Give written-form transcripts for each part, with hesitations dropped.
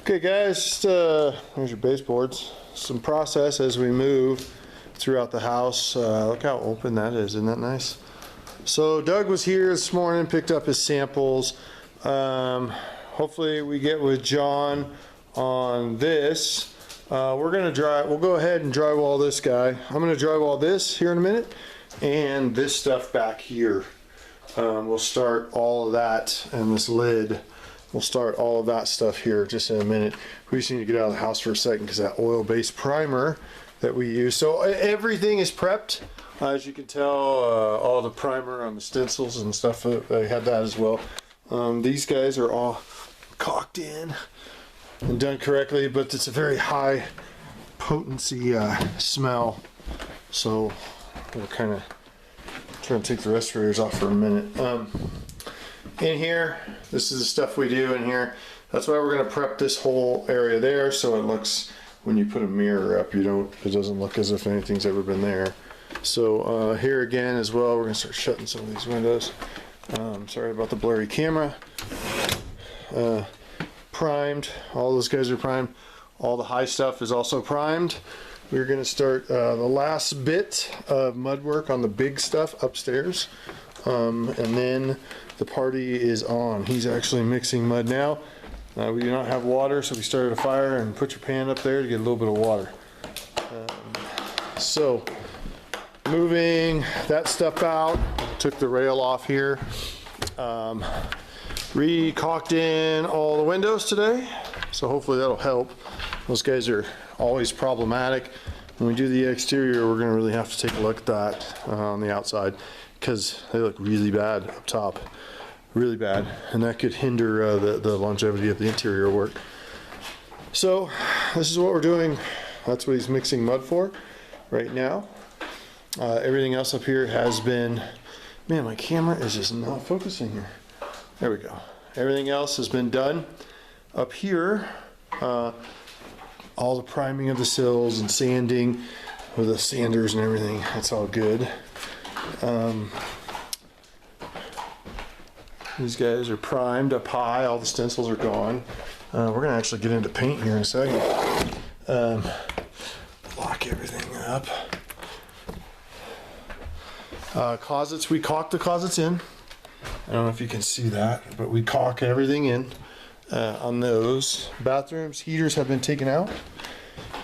Okay guys, here's your baseboards. Some process as we move throughout the house. Look how open that is, isn't that nice? So Doug was here this morning, picked up his samples. Hopefully we get with John on this. We'll go ahead and drywall this guy. I'm gonna drywall this here in a minute and this stuff back here. We'll start all of that, and this lid. We'll start all of that stuff here just in a minute. We just need to get out of the house for a second because that oil-based primer that we use. So everything is prepped. As you can tell, all the primer on the stencils and stuff, I had that as well. These guys are all caulked in and done correctly, but it's a very high potency smell. So we'll kind of try and take the respirators off for a minute. In here, this is the stuff we do in here. That's why we're going to prep this whole area there, so it looks, when you put a mirror up, it doesn't look as if anything's ever been there. So here again as well, we're going to start shutting some of these windows. Sorry about the blurry camera. Primed, all those guys are primed. All the high stuff is also primed. We're going to start the last bit of mud work on the big stuff upstairs, and then the party is on. He's actually mixing mud now. We do not have water, so we started a fire and put your pan up there to get a little bit of water. So moving that stuff out, took the rail off here, re-caulked in all the windows today, so hopefully that'll help. Those guys are always problematic. When we do the exterior, we're going to really have to take a look at that on the outside, because they look really bad up top, really bad, and that could hinder the longevity of the interior work. So this is what we're doing. That's what he's mixing mud for right now. Everything else up here has been, man, my camera is just not focusing here. There we go. Everything else has been done up here. All the priming of the sills and sanding with the sanders and everything, that's all good. These guys are primed up high, all the stencils are gone. We're gonna actually get into paint here in a second. Lock everything up. Closets, we caulked the closets in. I don't know if you can see that, but we caulk everything in on those. Bathrooms, heaters have been taken out.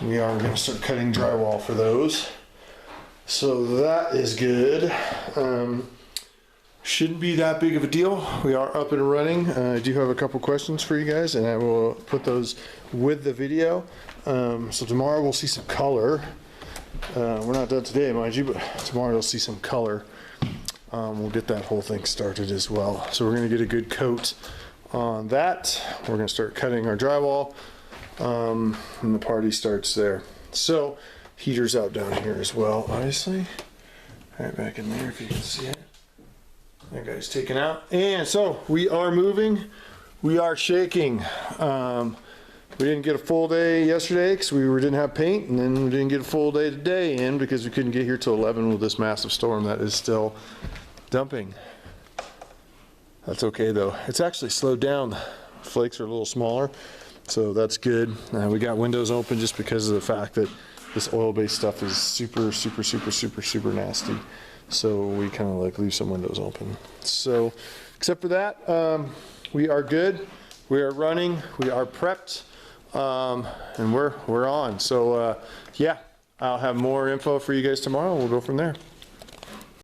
We are gonna start cutting drywall for those. So that is good. Shouldn't be that big of a deal. We are up and running. I do have a couple questions for you guys, and I will put those with the video. So tomorrow we'll see some color. We're not done today, mind you, but tomorrow you'll see some color. We'll get that whole thing started as well. So we're gonna get a good coat on that. We're gonna start cutting our drywall, and the party starts there. So heater's out down here as well, obviously. Right back in there if you can see it. That guy's taken out. And so we are moving. We are shaking. We didn't get a full day yesterday because we didn't have paint, and then we didn't get a full day today in because we couldn't get here till 11 with this massive storm that is still dumping. That's okay though. It's actually slowed down. Flakes are a little smaller, so that's good. We got windows open just because of the fact that this oil-based stuff is super, super, super, super, super nasty. So we kind of like leave some windows open. So except for that, we are good. We are running. We are prepped, and we're on. So yeah, I'll have more info for you guys tomorrow. We'll go from there.